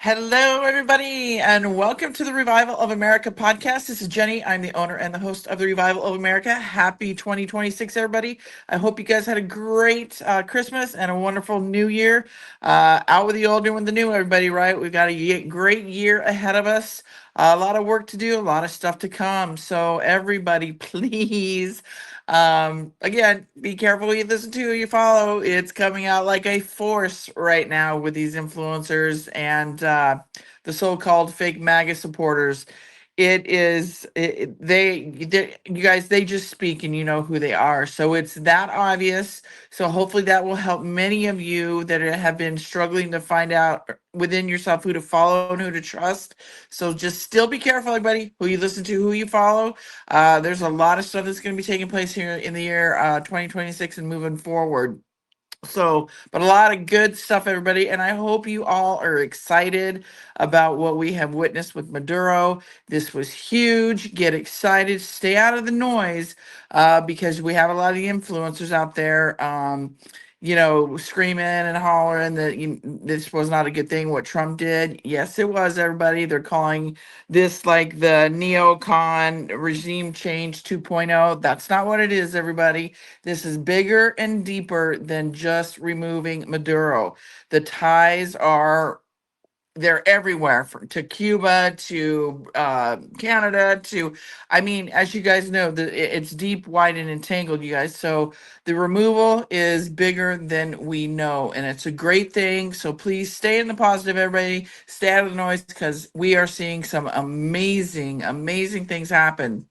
Hello, everybody, and welcome to the Revival of America podcast. This is Jenny. I'm the owner and the host of the Revival of America. Happy 2026, everybody. I hope you guys had a great Christmas and a wonderful new year. Out with the old, new with the new, everybody, right? We've got a great year ahead of us. A lot of work to do, a lot of stuff to come. So, everybody, please. Again, be careful who you listen to, who you follow. It's coming out like a force right now with these influencers and the so-called fake MAGA supporters. It is you guys, they just speak and you know who they are. So it's that obvious. So hopefully that will help many of you that have been struggling to find out within yourself who to follow and who to trust. So just still be careful, everybody, who you listen to, who you follow. There's a lot of stuff that's going to be taking place here in the year 2026 and moving forward. So, but a lot of good stuff, everybody. And I hope you all are excited about what we have witnessed with Maduro. This was huge. Get excited. Stay out of the noise because we have a lot of the influencers out there. Screaming and hollering that this was not a good thing. What Trump did, yes, it was. Everybody, they're calling this like the neocon regime change 2.0. That's not what it is, everybody. This is bigger and deeper than just removing Maduro. The ties are they're everywhere from to Cuba to Canada to I mean, as you guys know, it's deep, wide, and entangled, you guys. So the removal is bigger than we know, and it's a great thing. So please stay in the positive, everybody. Stay out of the noise because we are seeing some amazing, amazing things happen.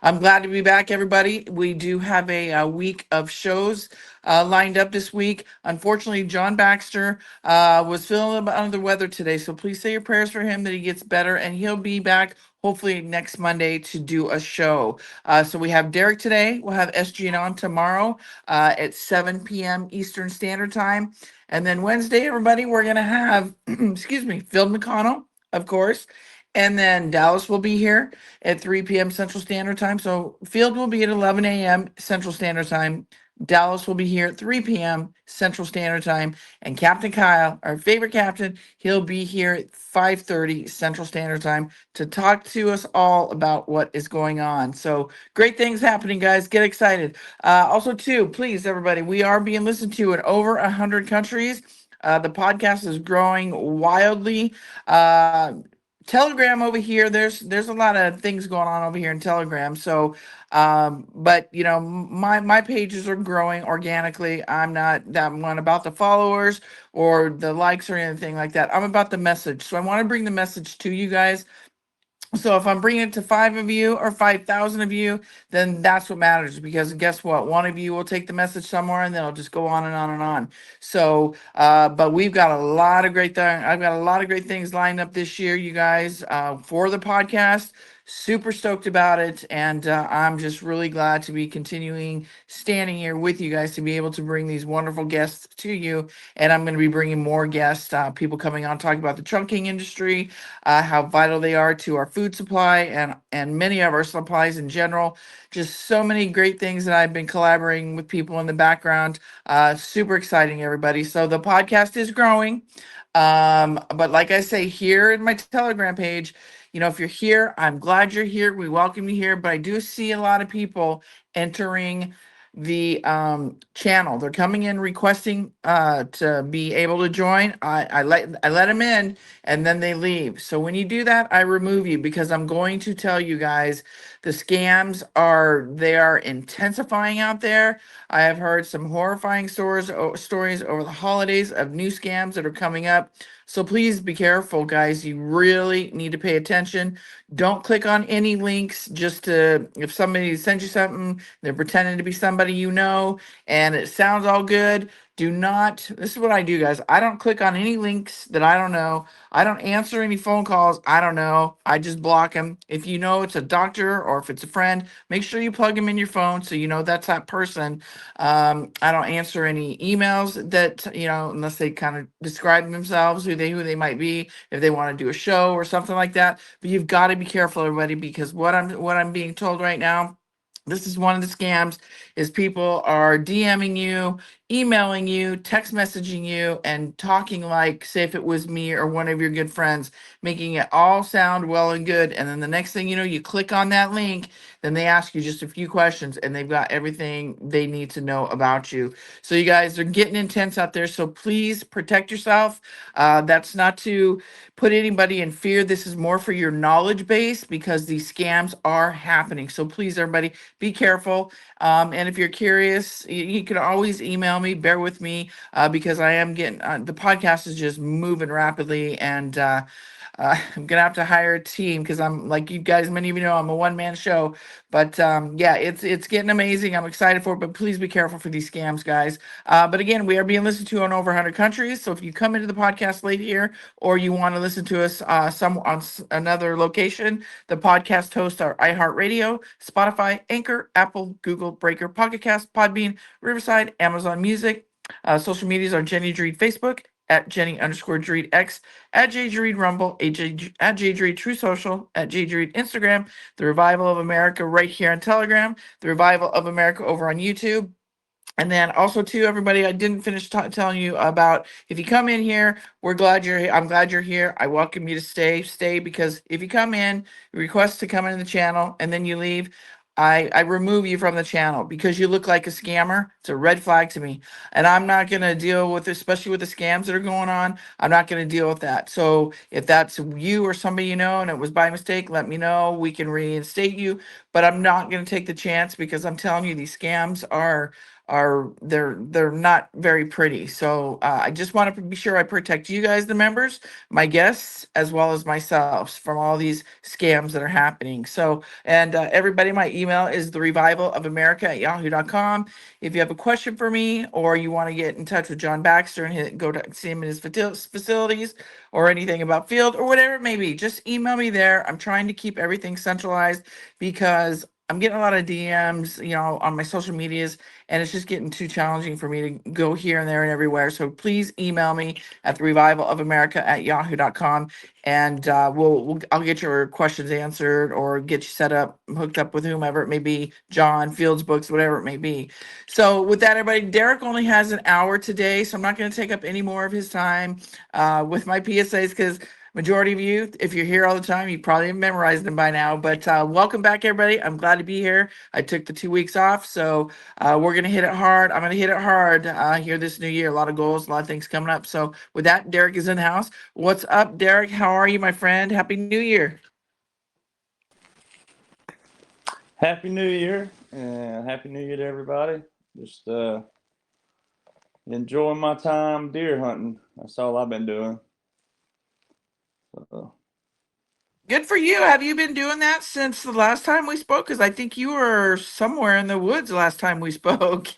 I'm glad to be back, everybody. We do have a week of shows lined up this week. Unfortunately, John Baxter was feeling a bit under the weather today, so please say your prayers for him that he gets better, and he'll be back hopefully next Monday to do a show. So we have Derek today. We'll have SG on tomorrow at 7 p.m. Eastern Standard Time. And then Wednesday, everybody, we're going to have, excuse me, Phil McConnell, of course. And then Dallas will be here at 3 p.m. Central Standard Time. So Field will be at 11 a.m. Central Standard Time. Dallas will be here at 3 p.m. Central Standard Time. And Captain Kyle, our favorite captain, he'll be here at 5:30 Central Standard Time to talk to us all about what is going on. So great things happening, guys. Get excited. Also, too, please, everybody, we are being listened to in over 100 countries. The podcast is growing wildly. Telegram over here, there's a lot of things going on over here in Telegram. So but my pages are growing organically. I'm not that one about the followers or the likes or anything like that. I'm about the message. So I want to bring the message to you guys. So if I'm bringing it to 5 of you or 5,000 of you, then that's what matters, because guess what? One of you will take the message somewhere and then it'll just go on and on and on. So, but we've got a lot of great things. I've got a lot of great things lined up this year, you guys, for the podcast. Super stoked about it. And I'm just really glad to be continuing standing here with you guys to be able to bring these wonderful guests to you. And I'm going to be bringing more guests, people coming on talking about the trunking industry, how vital they are to our food supply and many of our supplies in general. Just so many great things that I've been collaborating with people in the background. Super exciting, everybody. So the podcast is growing. But like I say, here in my Telegram page, if you're here, I'm glad you're here. We welcome you here. But I do see a lot of people entering the channel. They're coming in requesting to be able to join. I let them in and then they leave. So when you do that, I remove you, because I'm going to tell you guys the scams are intensifying out there. I have heard some horrifying stories over the holidays of new scams that are coming up. So please be careful, guys. You really need to pay attention. Don't click on any links if somebody sends you something, they're pretending to be somebody and it sounds all good. This is what I do, guys. I don't click on any links that I don't know. I don't answer any phone calls I don't know. I just block them. If you know it's a doctor or if it's a friend, make sure you plug them in your phone so you know that's that person. I don't answer any emails that, unless they kind of describe themselves, who they might be, if they want to do a show or something like that. But you've got to be careful, everybody, because what I'm being told right now This is one of the scams, is people are DMing you, emailing you, text messaging you, and talking like, say if it was me or one of your good friends, making it all sound well and good. And then the next thing you know, you click on that link, then they ask you just a few questions and they've got everything they need to know about you. So you guys are getting intense out there. So please protect yourself. That's not to put anybody in fear. This is more for your knowledge base because these scams are happening. So please, everybody, be careful. And if you're curious, you can always email me. Bear with me because I am getting the podcast is just moving rapidly, and I'm gonna have to hire a team because I'm like you guys, many of you know, I'm a one man show. But yeah, it's getting amazing. I'm excited for it. But please be careful for these scams, guys. But again, we are being listened to in over 100 countries. So if you come into the podcast late here, or you want to listen to us some on another location, the podcast hosts are iHeartRadio, Spotify, Anchor, Apple, Google, Breaker, Pocket Cast, Podbean, Riverside, Amazon Music. Social medias are Jenny Dreed Facebook, at Jenny underscore Dreed X, at J Dreed Rumble, at J Dreed True Social, at J Dreed Instagram, The Revival of America right here on Telegram, The Revival of America over on YouTube. And then also too, everybody, I didn't finish telling you about, if you come in here, we're glad you're here. I'm glad you're here. I welcome you to stay, because if you come in, request to come into the channel, and then you leave, I remove you from the channel because you look like a scammer. It's a red flag to me. And I'm not gonna deal with, especially with the scams that are going on, I'm not gonna deal with that. So if that's you or somebody you know and it was by mistake, let me know. We can reinstate you. But I'm not gonna take the chance because I'm telling you, these scams they're not very pretty. So I just want to be sure I protect you guys, the members, my guests, as well as myself from all these scams that are happening. So, and everybody, my email is therevivalofamerica@yahoo.com. If you have a question for me, or you want to get in touch with John Baxter and go to see him in his facilities, or anything about field or whatever it may be, just email me there. I'm trying to keep everything centralized because I'm getting a lot of DMs, on my social medias, and it's just getting too challenging for me to go here and there and everywhere. So please email me at therevivalofamerica@yahoo.com, and I'll get your questions answered or get you set up, hooked up with whomever it may be, John, Fields Books, whatever it may be. So with that, everybody, Derek only has an hour today, so I'm not going to take up any more of his time with my PSAs because majority of you, if you're here all the time, you probably have memorized them by now. But welcome back, everybody. I'm glad to be here. I took the 2 weeks off, so we're going to hit it hard. I'm going to hit it hard here this new year. A lot of goals, a lot of things coming up. So with that, Derek is in the house. What's up, Derek? How are you, my friend? Happy New Year. Happy New Year, and Happy New Year to everybody. Just enjoying my time deer hunting. That's all I've been doing. So, Good for you. Have you been doing that since the last time we spoke? Because I think you were somewhere in the woods last time we spoke.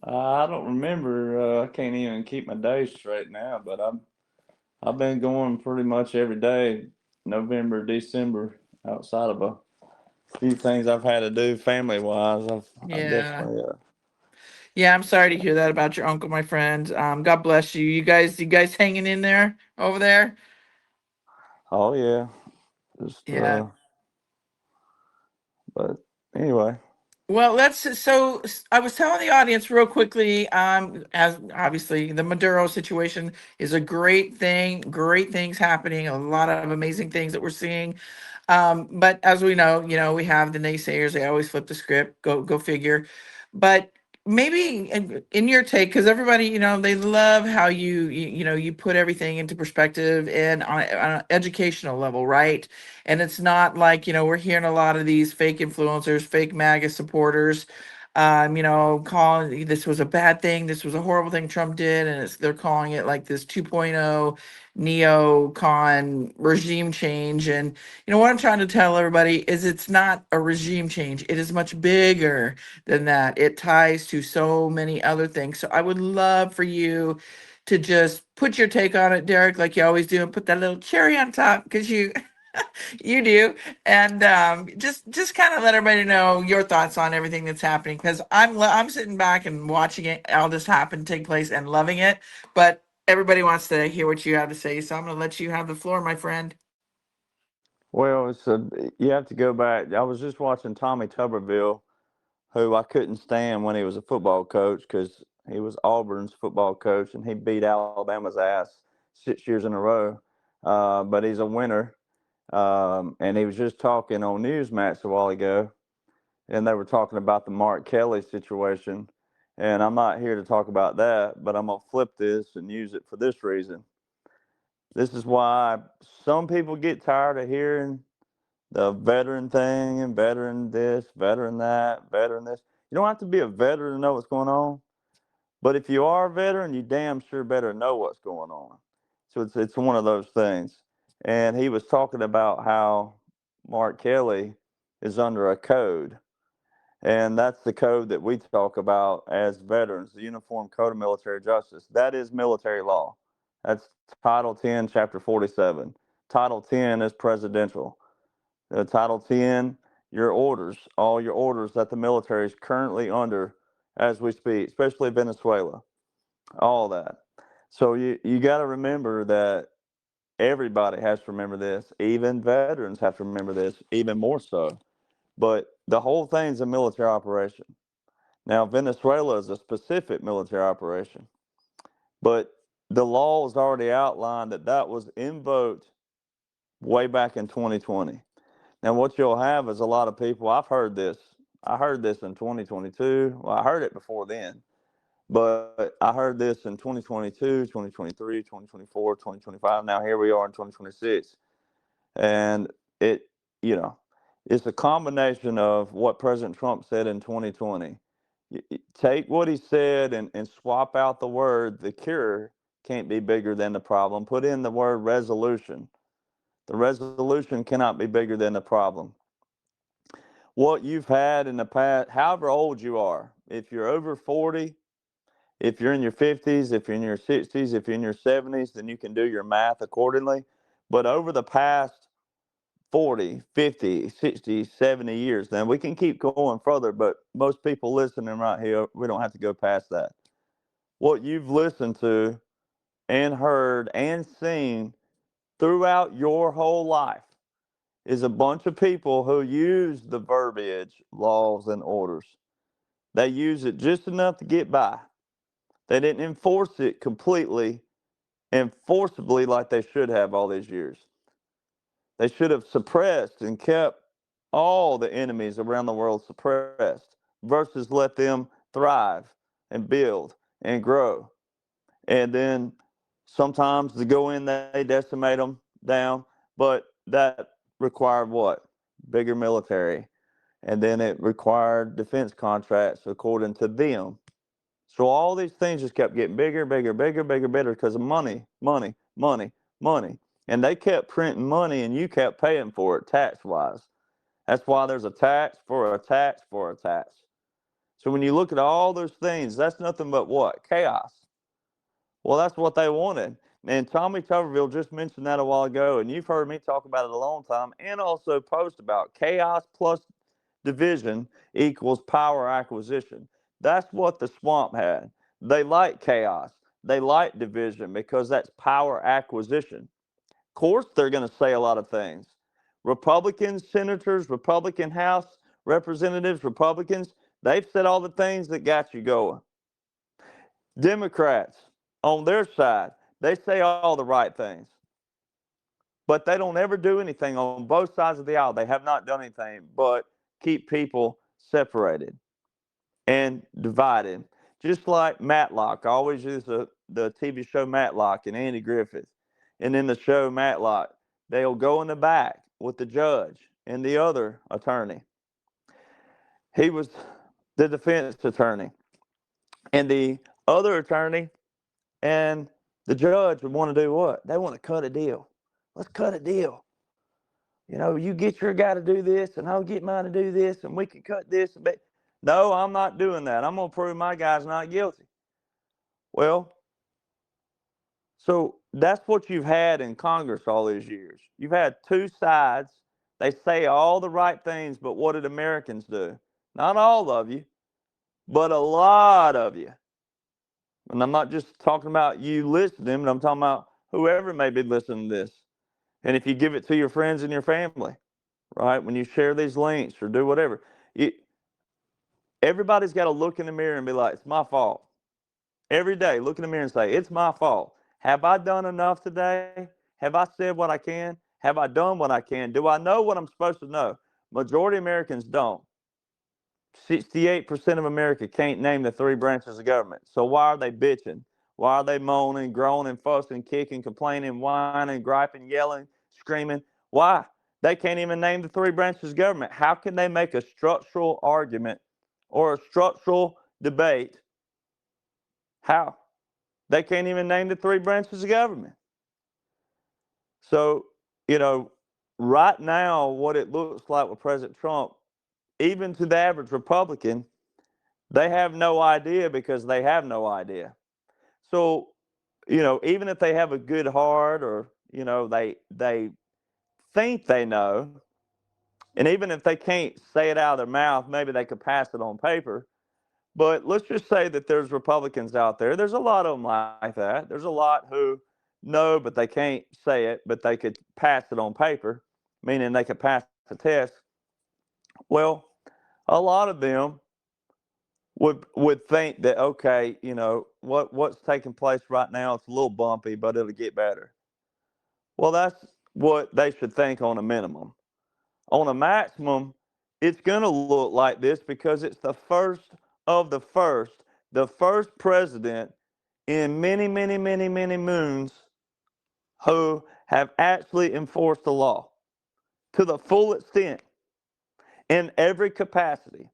I don't remember. I can't even keep my days straight now, but I've been going pretty much every day, November, December, outside of a few things I've had to do family wise. I've Yeah. definitely. Yeah, I'm sorry to hear that about your uncle, my friend. God bless you. You guys hanging in there over there? Oh yeah, just Yeah. but anyway. Well, I was telling the audience real quickly, as obviously the Maduro situation is a great thing, great things happening, a lot of amazing things that we're seeing. But as we know, we have the naysayers, they always flip the script, go figure. But maybe in your take, because everybody, they love how you put everything into perspective and on an educational level, right? And it's not like, we're hearing a lot of these fake influencers, fake MAGA supporters, calling this was a bad thing, this was a horrible thing Trump did, and they're calling it like this 2.0 neocon regime change. And what I'm trying to tell everybody is it's not a regime change. It is much bigger than that. It ties to so many other things. So I would love for you to just put your take on it, Derek, like you always do, and put that little cherry on top because you you do. And just kind of let everybody know your thoughts on everything that's happening, because I'm sitting back and watching it all this happen take place and loving it. But everybody wants to hear what you have to say, so I'm going to let you have the floor, my friend. Well, you have to go back. I was just watching Tommy Tuberville, who I couldn't stand when he was a football coach because he was Auburn's football coach and he beat Alabama's ass 6 years in a row. But he's a winner. And he was just talking on Newsmax a while ago, and they were talking about the Mark Kelly situation. And I'm not here to talk about that, but I'm going to flip this and use it for this reason. This is why some people get tired of hearing the veteran thing and veteran this, veteran that, veteran this. You don't have to be a veteran to know what's going on. But if you are a veteran, you damn sure better know what's going on. So it's one of those things. And he was talking about how Mark Kelly is under a code. And that's the code that we talk about as veterans, the Uniform Code of Military Justice. That is military law. That's Title 10, Chapter 47. Title 10 is presidential. Title 10, your orders, all your orders that the military is currently under as we speak, especially Venezuela, all that. So you got to remember that everybody has to remember this. Even veterans have to remember this, even more so. But the whole thing's a military operation. Now, Venezuela is a specific military operation, but the law is already outlined that was invoked way back in 2020. Now, what you'll have is a lot of people. I've heard this. I heard this in 2022. Well, I heard it before then, but I heard this in 2022, 2023, 2024, 2025. Now, here we are in 2026. And it, you know, it's a combination of what President Trump said in 2020. Take what he said and swap out the word, the cure can't be bigger than the problem. Put in the word resolution. The resolution cannot be bigger than the problem. What you've had in the past, however old you are, if you're over 40, if you're in your 50s, if you're in your 60s, if you're in your 70s, then you can do your math accordingly. But over the past 40, 50, 60, 70 years, then we can keep going further, but most people listening right here, we don't have to go past that. What you've listened to and heard and seen throughout your whole life is a bunch of people who use the verbiage, laws, and orders. They use it just enough to get by. They didn't enforce it completely and forcibly like they should have all these years. They should have suppressed and kept all the enemies around the world suppressed versus let them thrive and build and grow. And then sometimes to go in, they decimate them down, but that required what? Bigger military. And then it required defense contracts according to them. So all these things just kept getting bigger, bigger, bigger, bigger, bigger because of money, money, money, money. And they kept printing money and you kept paying for it tax-wise. That's why there's a tax for a tax for a tax. So when you look at all those things, that's nothing but what? Chaos. Well, that's what they wanted. And Tommy Tuberville just mentioned that a while ago, and you've heard me talk about it a long time and also post about chaos plus division equals power acquisition. That's what the swamp had. They like chaos. They like division because that's power acquisition. Of course, they're going to say a lot of things. Republican senators, Republican House representatives, Republicans, they've said all the things that got you going. Democrats, on their side, they say all the right things. But they don't ever do anything on both sides of the aisle. They have not done anything but keep people separated and divided. Just like Matlock. I always use the TV show Matlock and Andy Griffith. And in the show Matlock, they'll go in the back with the judge and the other attorney. He was the defense attorney. And the other attorney and the judge would want to do what? They want to cut a deal. Let's cut a deal. You know, you get your guy to do this, and I'll get mine to do this, and we can cut this. No, I'm not doing that. I'm going to prove my guy's not guilty. Well, so that's what you've had in Congress all these years. You've had two sides. They say all the right things, but what did Americans do? Not all of you, but a lot of you. And I'm not just talking about you listening, but I'm talking about whoever may be listening to this. And if you give it to your friends and your family, right, when you share these links or do whatever, everybody's got to look in the mirror and be like, it's my fault. Every day, look in the mirror and say, it's my fault. Have I done enough today? Have I said what I can? Have I done what I can? Do I know what I'm supposed to know? Majority of Americans don't. 68% of America can't name the three branches of government. So why are they bitching? Why are they moaning, groaning, fussing, kicking, complaining, whining, griping, yelling, screaming? Why? They can't even name the three branches of government. How can they make a structural argument or a structural debate? How? They can't even name the three branches of government. So, right now, what it looks like with President Trump, even to the average Republican, they have no idea because they have no idea. So, even if they have a good heart or, they think they know, and even if they can't say it out of their mouth, maybe they could pass it on paper. But let's just say that there's Republicans out there. There's a lot of them like that. There's a lot who know, but they can't say it, but they could pass it on paper, meaning they could pass the test. Well, a lot of them would think that, okay, what's taking place right now, it's a little bumpy, but it'll get better. Well, that's what they should think on a minimum. On a maximum, it's going to look like this because it's the first of the first president in many, many, many, many moons who have actually enforced the law to the full extent in every capacity.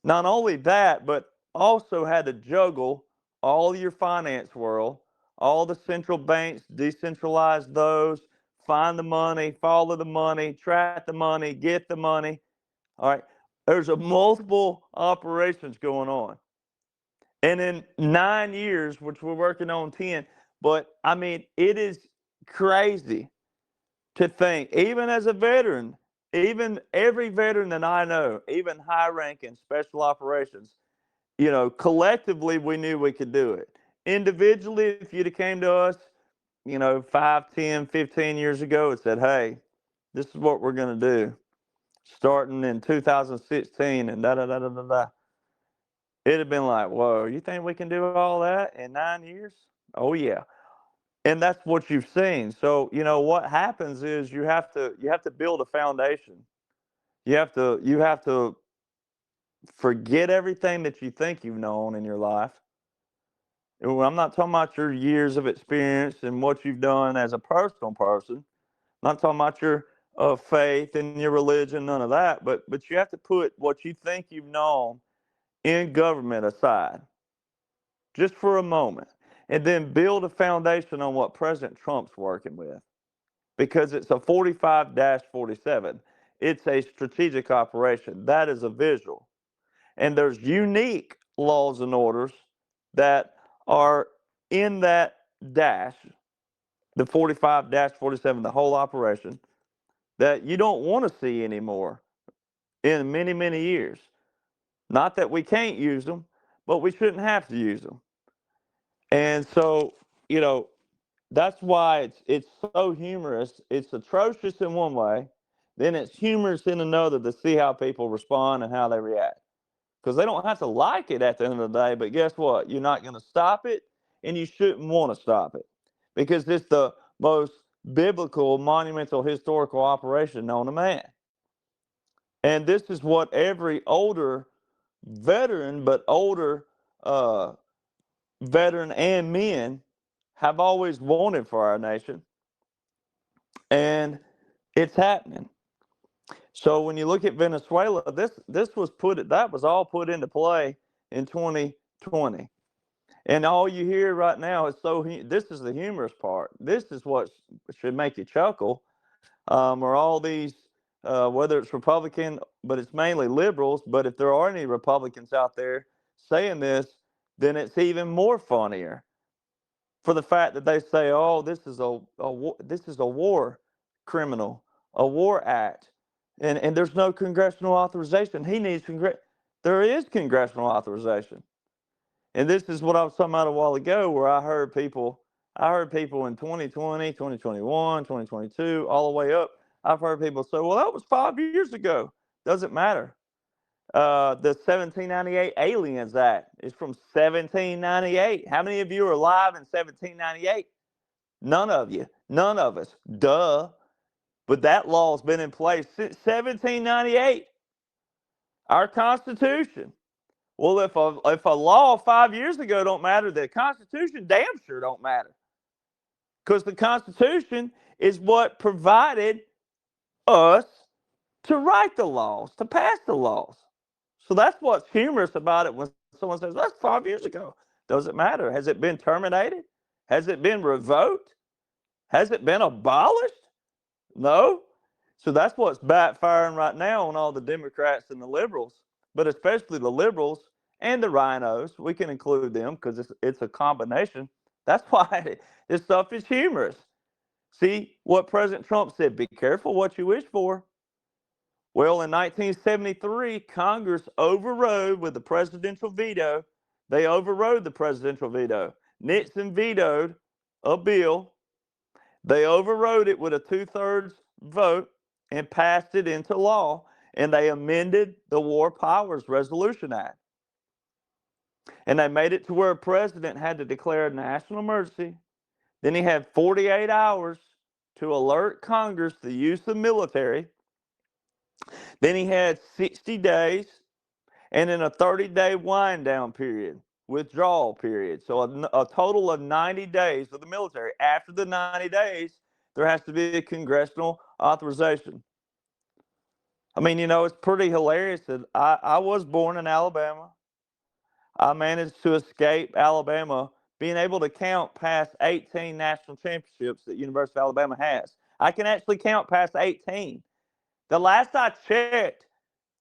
Not only that, but also had to juggle all your finance world, all the central banks, decentralize those, find the money, follow the money, track the money, get the money. All right. There's a multiple operations going on. And in 9 years, which we're working on 10, but I mean, it is crazy to think, even as a veteran, even every veteran that I know, even high ranking special operations, collectively we knew we could do it. Individually, if you'd have came to us, 5, 10, 15 years ago and said, hey, this is what we're going to do starting in 2016 and da-da-da-da-da-da. It'd have been like, whoa, you think we can do all that in 9 years? Oh, yeah. And that's what you've seen. So, what happens is you have to build a foundation. You have to forget everything that you think you've known in your life. I'm not talking about your years of experience and what you've done as a personal person. I'm not talking about your faith and your religion, none of that. But you have to put what you think you've known in government aside, just for a moment, and then build a foundation on what President Trump's working with. Because it's a 45-47. It's a strategic operation. That is a visual. And there's unique laws and orders that are in that dash, the 45-47, the whole operation, that you don't want to see anymore in many, many years. Not that we can't use them, but we shouldn't have to use them. And so, that's why it's so humorous. It's atrocious in one way, then it's humorous in another to see how people respond and how they react. Because they don't have to like it at the end of the day, but guess what? You're not going to stop it, and you shouldn't want to stop it. Because it's the most biblical, monumental, historical operation known to man. And this is what every older veteran, but older veteran and men have always wanted for our nation. And it's happening. So when you look at Venezuela, that was all put into play in 2020. And all you hear right now is this is the humorous part. This is what should make you chuckle. Are all these, whether it's Republican, but it's mainly liberals. But if there are any Republicans out there saying this, then it's even more funnier. For the fact that they say, "Oh, this is a war criminal, a war act," and there's no congressional authorization. He needs There is congressional authorization, and this is what I was talking about a while ago, where I heard people. I heard people in 2020, 2021, 2022, all the way up. I've heard people say, well, that was 5 years ago. Doesn't matter. The 1798 Aliens Act is from 1798. How many of you are alive in 1798? None of you. None of us. Duh. But that law's been in place since 1798. Our Constitution. Well, if a law 5 years ago don't matter, the Constitution damn sure don't matter. Because the Constitution is what provided us to write the laws, to pass the laws. So that's what's humorous about it when someone says, that's 5 years ago. Doesn't matter. Has it been terminated? Has it been revoked? Has it been abolished? No. So that's what's backfiring right now on all the Democrats and the liberals, but especially the liberals and the rhinos. We can include them because it's a combination. That's why this stuff is humorous. See what President Trump said, be careful what you wish for. Well, in 1973, Congress overrode with the presidential veto. They overrode the presidential veto. Nixon vetoed a bill. They overrode it with a 2/3 vote and passed it into law. And they amended the War Powers Resolution Act. And they made it to where a president had to declare a national emergency. Then he had 48 hours to alert Congress to the use of military. Then he had 60 days and then a 30-day wind down period, withdrawal period. So a total of 90 days for the military. After the 90 days, there has to be a congressional authorization. I mean, it's pretty hilarious that I was born in Alabama. I managed to escape Alabama, being able to count past 18 national championships that University of Alabama has. I can actually count past 18. The last I checked,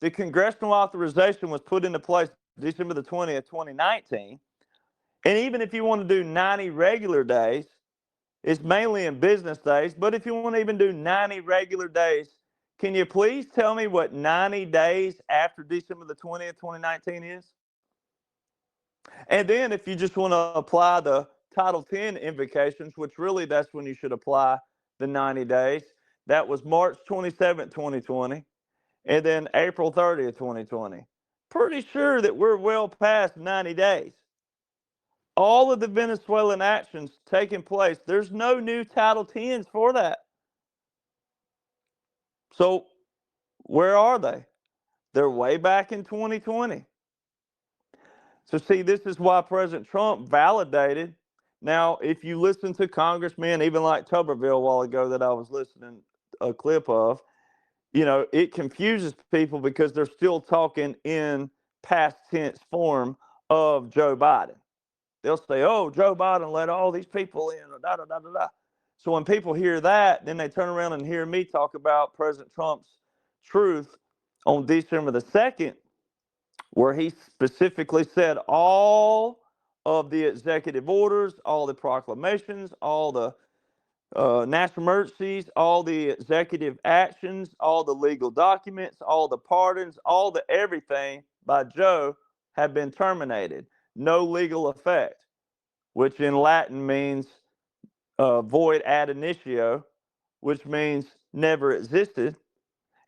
the congressional authorization was put into place December the 20th, 2019. And even if you want to do 90 regular days, it's mainly in business days, but if you want to even do 90 regular days, can you please tell me what 90 days after December the 20th, 2019 is? And then if you just want to apply the Title 10 invocations, which really that's when you should apply the 90 days, that was March 27th, 2020. And then April 30th, 2020. Pretty sure that we're well past 90 days. All of the Venezuelan actions taking place, there's no new Title 10s for that. So where are they? They're way back in 2020. So see, this is why President Trump validated. Now, if you listen to congressmen, even like Tuberville a while ago that I was listening a clip of, it confuses people because they're still talking in past tense form of Joe Biden. They'll say, oh, Joe Biden let all these people in, da, da, da, da, da. So when people hear that, then they turn around and hear me talk about President Trump's truth on December the 2nd, where he specifically said all of the executive orders, all the proclamations, all the national emergencies, all the executive actions, all the legal documents, all the pardons, all the everything by Joe have been terminated. No legal effect, which in Latin means void ad initio, which means never existed.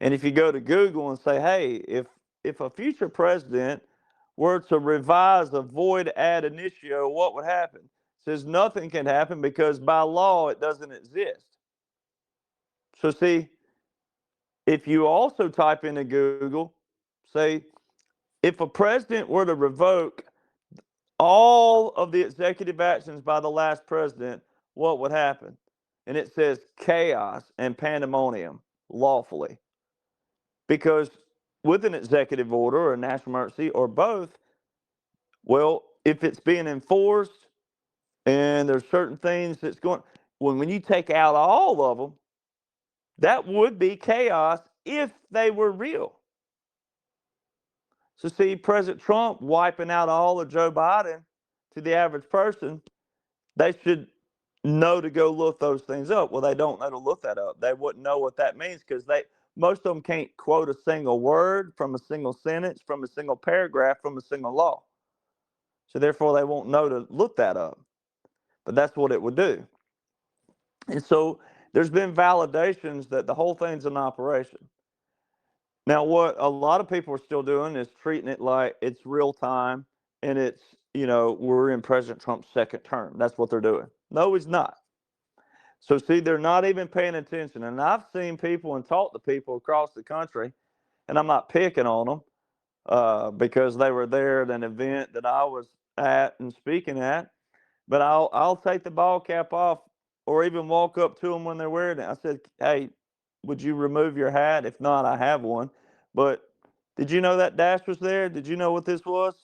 And if you go to Google and say, hey, if a future president were to revise a void ad initio, what would happen? It says nothing can happen because by law it doesn't exist. So see, if you also type into Google, say, if a president were to revoke all of the executive actions by the last president, what would happen? And it says chaos and pandemonium lawfully. Because with an executive order or a national emergency or both, well, if it's being enforced and there's certain things that's going, when you take out all of them, that would be chaos if they were real. So see, President Trump wiping out all of Joe Biden, to the average person, they should know to go look those things up. Well, they don't know to look that up. They wouldn't know what that means because most of them can't quote a single word from a single sentence, from a single paragraph, from a single law. So therefore, they won't know to look that up. but that's what it would do. And so there's been validations that the whole thing's an operation. Now, what a lot of people are still doing is treating it like it's real time and it's, we're in President Trump's second term. That's what they're doing. No, he's not. So, see, they're not even paying attention. And I've seen people and talked to people across the country, and I'm not picking on them because they were there at an event that I was at and speaking at. But I'll take the ball cap off or even walk up to them when they're wearing it. I said, "Hey, would you remove your hat? If not, I have one. But did you know that dash was there? Did you know what this was?"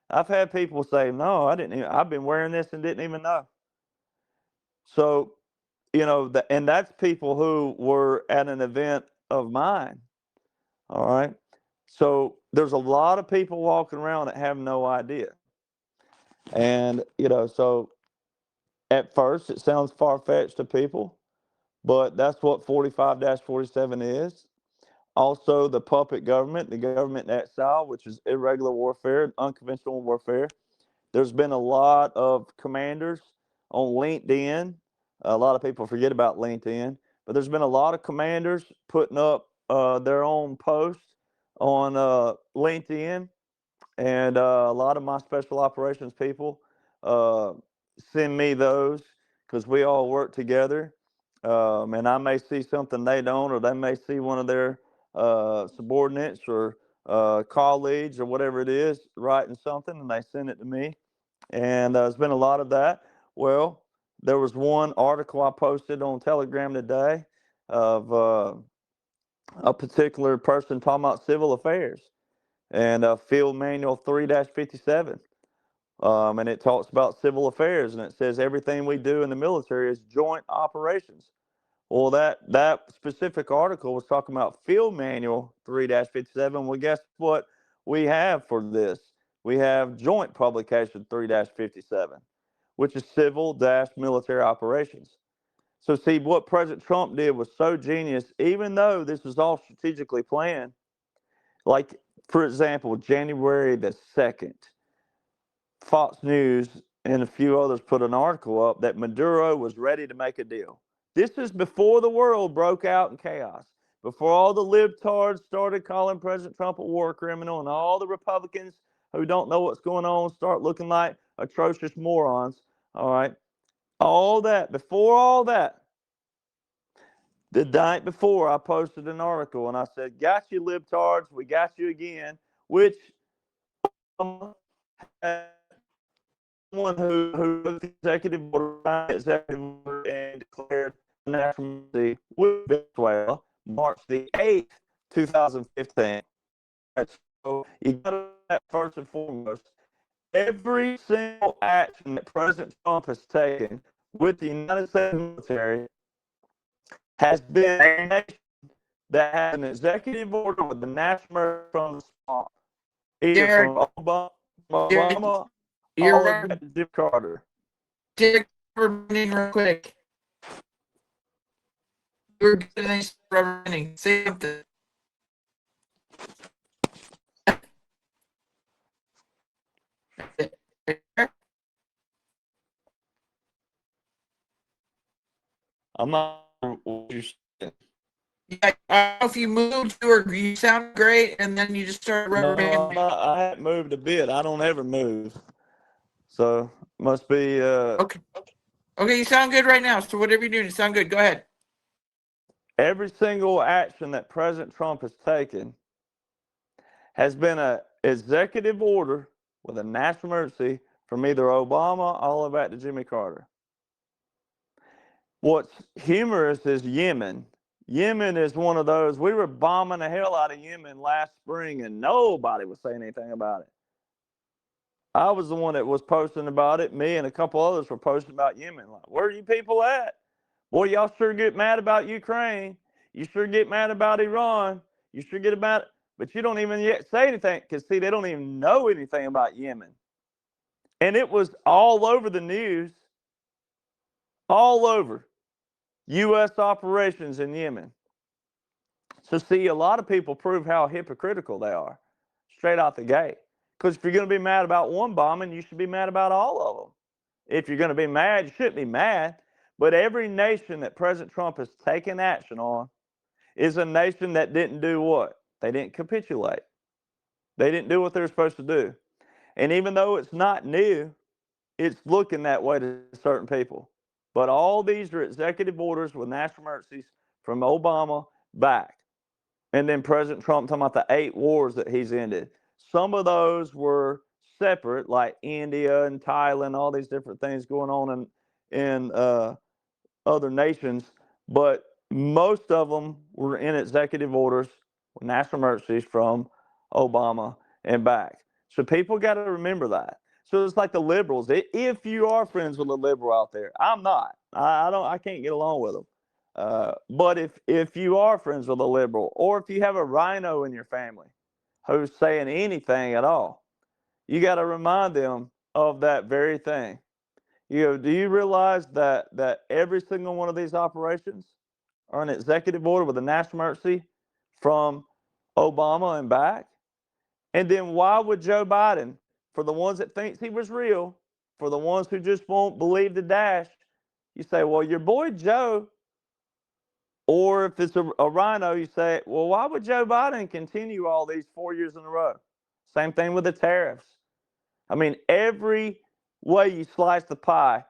I've had people say, "No, I didn't. I've been wearing this and didn't even know." So, and that's people who were at an event of mine. All right. So there's a lot of people walking around that have no idea. And, so at first it sounds far-fetched to people, but that's what 45-47 is. Also, the puppet government, the government in exile, which is irregular warfare, unconventional warfare. There's been a lot of commanders on LinkedIn. A lot of people forget about LinkedIn, but there's been a lot of commanders putting up their own posts on LinkedIn, and a lot of my special operations people uh, send me those because we all work together. And I may see something they don't, or they may see one of their subordinates or colleagues or whatever it is writing something, and they send it to me. And there's been a lot of that. Well, there was one article I posted on Telegram today of a particular person talking about civil affairs and Field Manual 3-57. And it talks about civil affairs, and it says everything we do in the military is joint operations. Well, that specific article was talking about Field Manual 3-57. Well, guess what we have for this? We have Joint Publication 3-57, which is civil-military operations. So, see, what President Trump did was so genius, even though this was all strategically planned. Like, for example, January the 2nd, Fox News and a few others put an article up that Maduro was ready to make a deal. This is before the world broke out in chaos, before all the libtards started calling President Trump a war criminal, and all the Republicans who don't know what's going on start looking like atrocious morons. All right. All that, before all that, the night before, I posted an article and I said, "Got you, libtards. We got you again," which someone who took the executive order and declared national emergency with Venezuela March the 8th, 2015. So you got to that first and foremost. Every single action that President Trump has taken with the United States military has been a nation that has an executive order with the national emergency from the spot, either Derek, from Obama you're all the way to Jim Carter. Derek, rubber banding real quick. You were good and then you started rubber banding. Say something. I'm not sure what you're saying. Yeah, I don't know if you moved or you sound great, and then you just started rubber banding. I haven't moved a bit. I don't ever move. So must be Okay. Okay, you sound good right now. So whatever you're doing, you sound good. Go ahead. every single action that President Trump has taken has been an executive order with a national emergency from either Obama all the way back to Jimmy Carter. What's humorous is Yemen. Yemen is one of those. We were bombing the hell out of Yemen last spring, and nobody was saying anything about it. I was the one that was posting about it. Me and a couple others were posting about Yemen. Like, where are you people at? Boy, y'all sure get mad about Ukraine. You sure get mad about Iran. You sure get about it. But you don't even yet say anything because, see, they don't even know anything about Yemen. And it was all over the news, all over U.S. operations in Yemen. So, see, a lot of people prove how hypocritical they are straight out the gate. Because if you're going to be mad about one bombing, you should be mad about all of them. If you're going to be mad, you shouldn't be mad. But every nation that President Trump has taken action on is a nation that didn't do what? They didn't capitulate. They didn't do what they were supposed to do. And even though it's not new, it's looking that way to certain people. But all these are executive orders with national emergencies from Obama back. And then President Trump talking about the 8 wars that he's ended. Some of those were separate, like India and Thailand, all these different things going on in other nations. But most of them were in executive orders, national emergencies from Obama and back. So people got to remember that. So it's like the liberals. If you are friends with a liberal out there, I'm not. I can't get along with them. But if you are friends with a liberal, or if you have a rhino in your family who's saying anything at all, you got to remind them of that very thing. Do you realize that every single one of these operations are an executive order with a national emergency from Obama and back? And then why would Joe Biden, for the ones that thinks he was real, for the ones who just won't believe the dash, you say, well, your boy Joe. Or if it's a rhino, you say, well, why would Joe Biden continue all these 4 years in a row? Same thing with the tariffs. I mean, every way you slice the pie,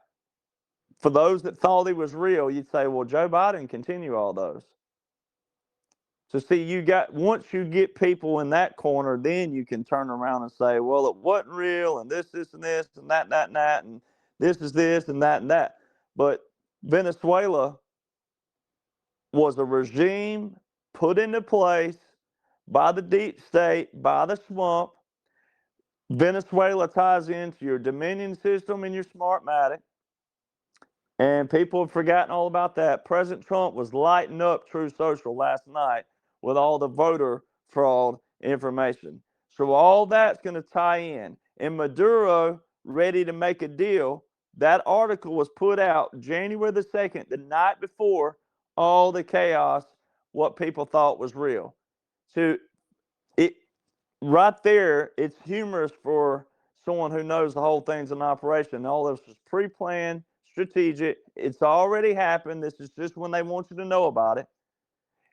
for those that thought he was real, you'd say, well, Joe Biden continue all those. So see, once you get people in that corner, then you can turn around and say, well, it wasn't real, and this, and this, and that, and this is this, and that. But Venezuela was a regime put into place by the deep state, by the swamp. Venezuela ties into your Dominion system and your Smartmatic. And people have forgotten all about that. President Trump was lighting up True Social last night with all the voter fraud information. So all that's going to tie in. And Maduro, ready to make a deal, that article was put out January the 2nd, the night before all the chaos, what people thought was real. So it right there, it's humorous for someone who knows the whole thing's an operation. All this was pre-planned, strategic. It's already happened. This is just when they want you to know about it.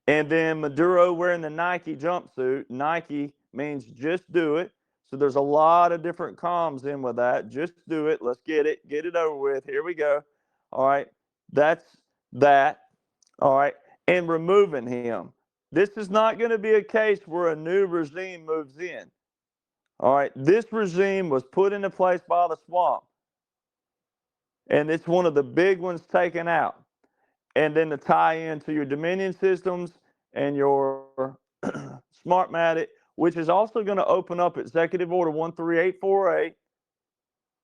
And then Maduro wearing the Nike jumpsuit. Nike means just do it. So there's a lot of different comms in with that. Just do it. Let's get it over with. Here we go. All right. That's that. All right. And removing him. This is not going to be a case where a new regime moves in. All right. This regime was put into place by the swamp. And it's one of the big ones taken out. And then to tie into your Dominion systems and your Smartmatic, which is also going to open up Executive Order 13848.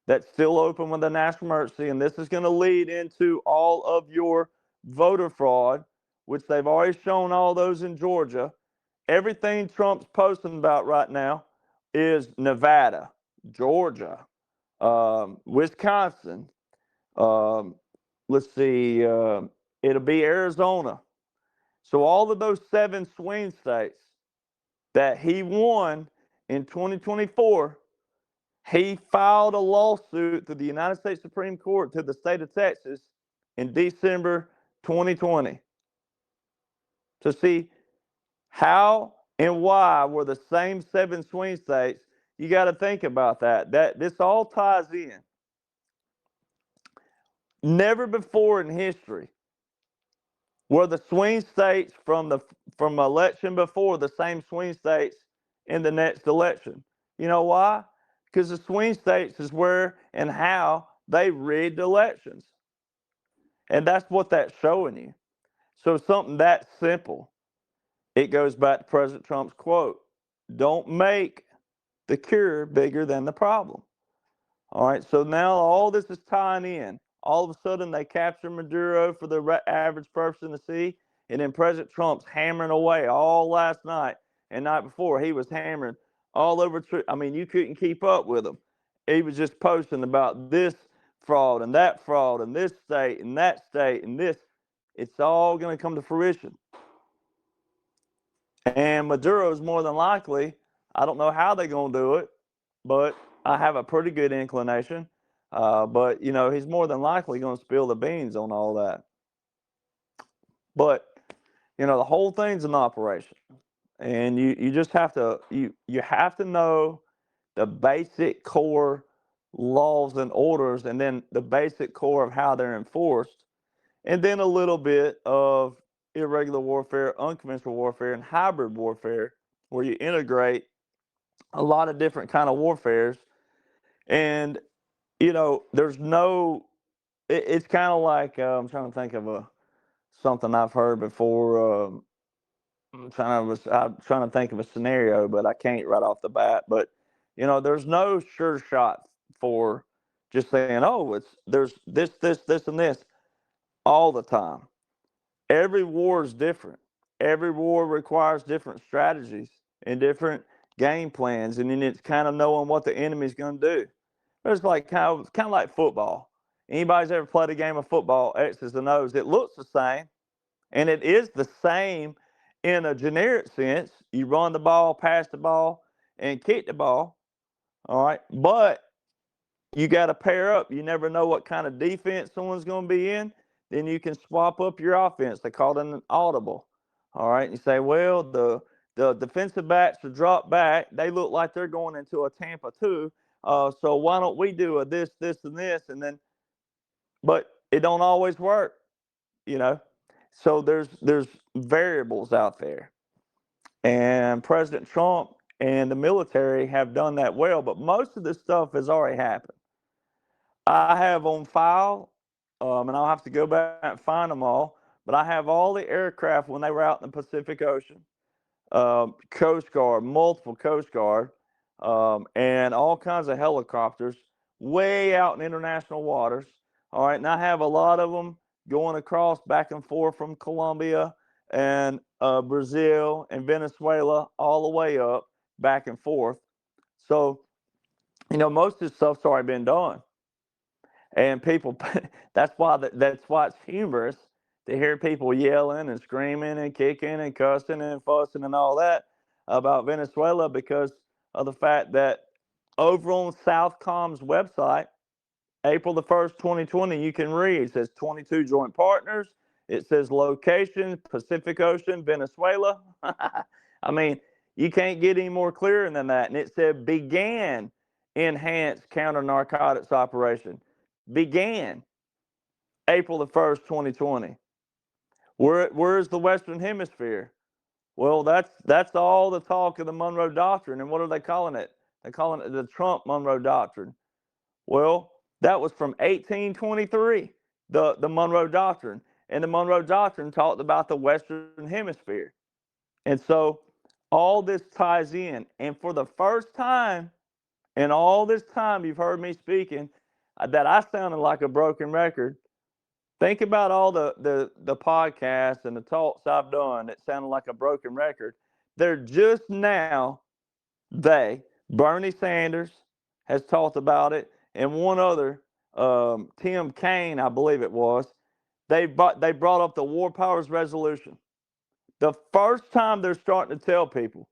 That's still open with the national emergency. And this is going to lead into all of your voter fraud, which they've already shown all those in Georgia. Everything Trump's posting about right now is Nevada, Georgia, Wisconsin. Let's see, it'll be Arizona. So all of those 7 swing states that he won in 2024, he filed a lawsuit to the United States Supreme Court to the state of Texas in December 2020 to see how and why were the same 7 swing states. You got to think about that. This all ties in. Never before in history were the swing states from election before the same swing states in the next election. You know why? Because the swing states is where and how they rigged elections. And that's what that's showing you. So something that simple. It goes back to President Trump's quote, don't make the cure bigger than the problem. All right, so now all this is tying in. All of a sudden, they capture Maduro for the average person to see, and then President Trump's hammering away all last night and night before. He was hammering all over. I mean, you couldn't keep up with him. He was just posting about this fraud and this state and that state and this. It's all going to come to fruition. And Maduro is more than likely, I don't know how they're going to do it, but I have a pretty good inclination But he's more than likely going to spill the beans on all that. But the whole thing's an operation, and you just have to you have to know the basic core laws and orders, and then the basic core of how they're enforced, and then a little bit of irregular warfare, unconventional warfare, and hybrid warfare, where you integrate a lot of different kind of warfares. And there's no. It's kind of like I'm trying to think of something I've heard before. I'm trying to think of a scenario, but I can't right off the bat. But there's no sure shot for just saying, "Oh, there's this, and this," all the time. Every war is different. Every war requires different strategies and different game plans, and then it's kind of knowing what the enemy's going to do. It's like kind of like football. Anybody's ever played a game of football, X's and O's? It looks the same, and it is the same in a generic sense. You run the ball, pass the ball, and kick the ball. All right. But you got to pair up. You never know what kind of defense someone's going to be in. Then you can swap up your offense. They call it an audible. All right. And you say, well, the defensive backs are dropped back. They look like they're going into a Tampa 2. So why don't we do a this, and this? And then, but it don't always work, you know. So there's variables out there. And President Trump and the military have done that well, but most of this stuff has already happened. I have on file, and I'll have to go back and find them all, but I have all the aircraft when they were out in the Pacific Ocean, Coast Guard, multiple Coast Guard, and all kinds of helicopters way out in international waters. All right, and I have a lot of them going across back and forth from Colombia and Brazil and Venezuela all the way up back and forth. So, most of this stuff's already been done. And people, that's why it's humorous to hear people yelling and screaming and kicking and cussing and fussing and all that about Venezuela, because of the fact that over on Southcom's website, April the 1st, 2020, you can read, it says 22 joint partners. It says location, Pacific Ocean, Venezuela. I mean, you can't get any more clear than that. And it said began enhanced counter narcotics operation. Began April the 1st, 2020. Where's the Western Hemisphere? Well, that's all the talk of the Monroe Doctrine. And what are they calling it? They're calling it the Trump-Monroe Doctrine. Well, that was from 1823, the Monroe Doctrine. And the Monroe Doctrine talked about the Western Hemisphere. And so all this ties in. And for the first time in all this time you've heard me speaking, that I sounded like a broken record. Think about all the podcasts and the talks I've done that sounded like a broken record. They're just now, Bernie Sanders has talked about it, and one other, Tim Kaine, I believe it was, they brought up the War Powers Resolution. The first time they're starting to tell people.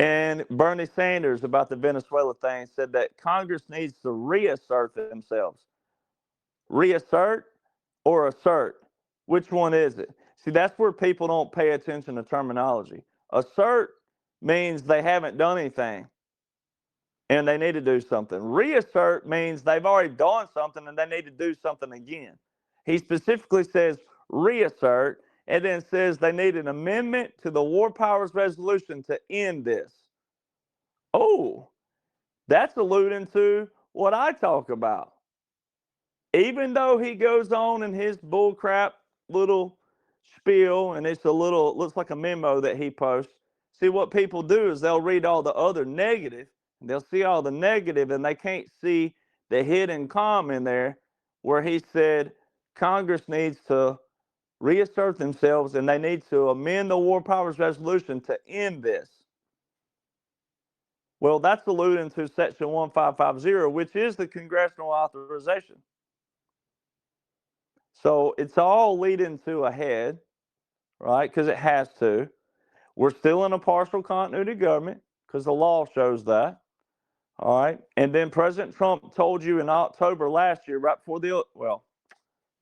And Bernie Sanders, about the Venezuela thing, said that Congress needs to reassert themselves. Reassert or assert? Which one is it? See, that's where people don't pay attention to terminology. Assert means they haven't done anything and they need to do something. Reassert means they've already done something and they need to do something again. He specifically says reassert, and then says they need an amendment to the War Powers Resolution to end this. Oh, that's alluding to what I talk about. Even though he goes on in his bullcrap little spiel, and it looks like a memo that he posts. See, what people do is they'll read all the other negative, and they'll see all the negative, and they can't see the hidden calm in there where he said Congress needs to reassert themselves and they need to amend the War Powers Resolution to end this. Well, that's alluding to Section 1550, which is the congressional authorization. So it's all leading to a head, right? Because it has to. We're still in a partial continuity government because the law shows that. All right. And then President Trump told you in October last year, right before well,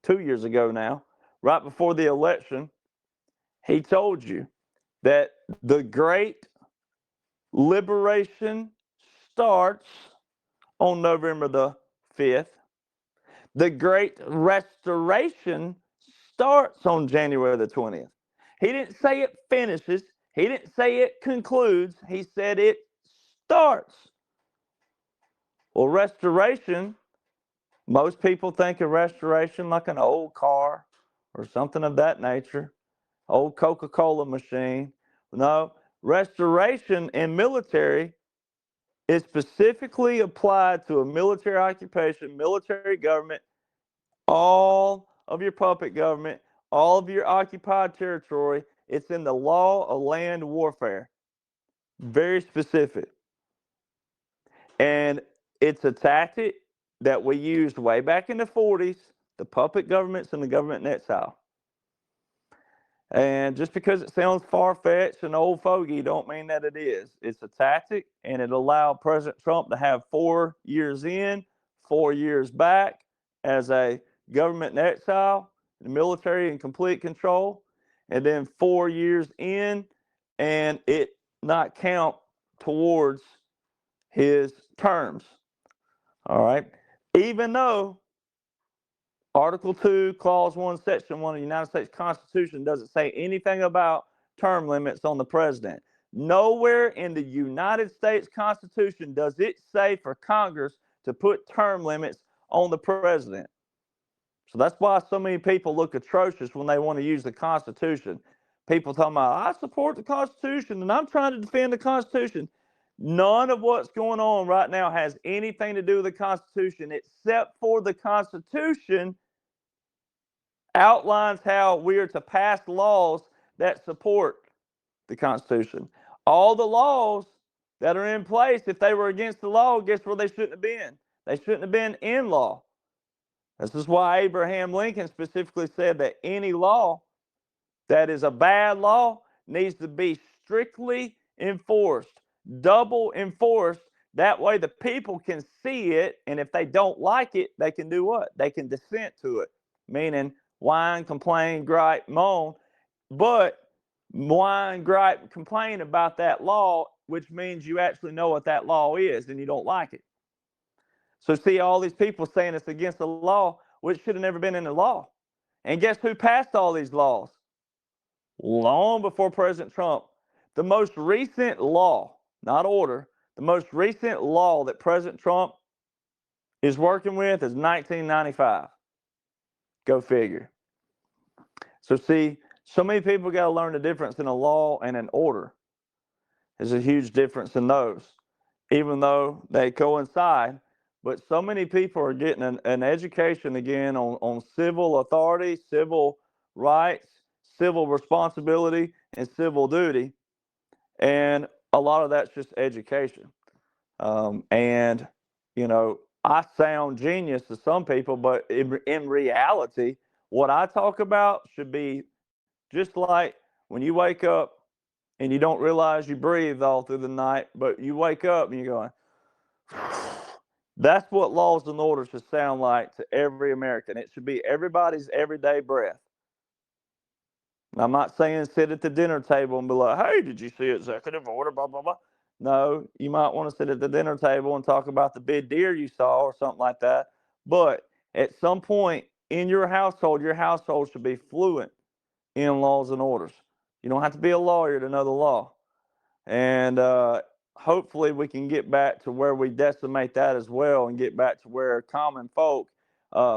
2 years ago now, right before the election, he told you that the great liberation starts on November the 5th. The great restoration starts on January the 20th. He didn't say it finishes. He didn't say it concludes. He said it starts. Well, restoration, most people think of restoration like an old car or something of that nature, old Coca-Cola machine. No, restoration in military is specifically applied to a military occupation, military government, all of your puppet government, all of your occupied territory. It's in the law of land warfare. Very specific. And it's a tactic that we used way back in the 40s, the puppet governments and the government in exile. And just because it sounds far-fetched and old fogey, don't mean that it is. It's a tactic, and it allowed President Trump to have 4 years in, 4 years back as a government in exile, the military in complete control, and then 4 years in, and it not count towards his terms. All right. Even though Article 2, Clause 1, Section 1 of the United States Constitution doesn't say anything about term limits on the president. Nowhere in the United States Constitution does it say for Congress to put term limits on the president. So that's why so many people look atrocious when they want to use the Constitution. People talking about, I support the Constitution and I'm trying to defend the Constitution. None of what's going on right now has anything to do with the Constitution, except for the Constitution outlines how we are to pass laws that support the Constitution. All the laws that are in place, if they were against the law, guess where they shouldn't have been? They shouldn't have been in law. This is why Abraham Lincoln specifically said that any law that is a bad law needs to be strictly enforced, double enforced. That way the people can see it, and if they don't like it, they can do what? They can dissent to it, meaning whine, complain, gripe, moan, but whine, gripe, complain about that law, which means you actually know what that law is and you don't like it. So see all these people saying it's against the law, which should have never been in the law. And guess who passed all these laws? Long before President Trump. The most recent law, not order, the most recent law that President Trump is working with is 1995. Go figure. So see, so many people got to learn the difference in a law and an order. There's a huge difference in those, even though they coincide. But so many people are getting an education again on civil authority, civil rights, civil responsibility, and civil duty. And a lot of that's just education. And, you know, I sound genius to some people, but in reality, what I talk about should be just like when you wake up and you don't realize you breathe all through the night, but you wake up and you're going, that's what laws and orders should sound like to every American. It should be everybody's everyday breath. I'm not saying sit at the dinner table and be like, hey, did you see executive order, blah, blah, blah. No, you might want to sit at the dinner table and talk about the big deer you saw or something like that. But at some point in your household should be fluent in laws and orders. You don't have to be a lawyer to know the law. And hopefully we can get back to where we decimate that as well and get back to where common folk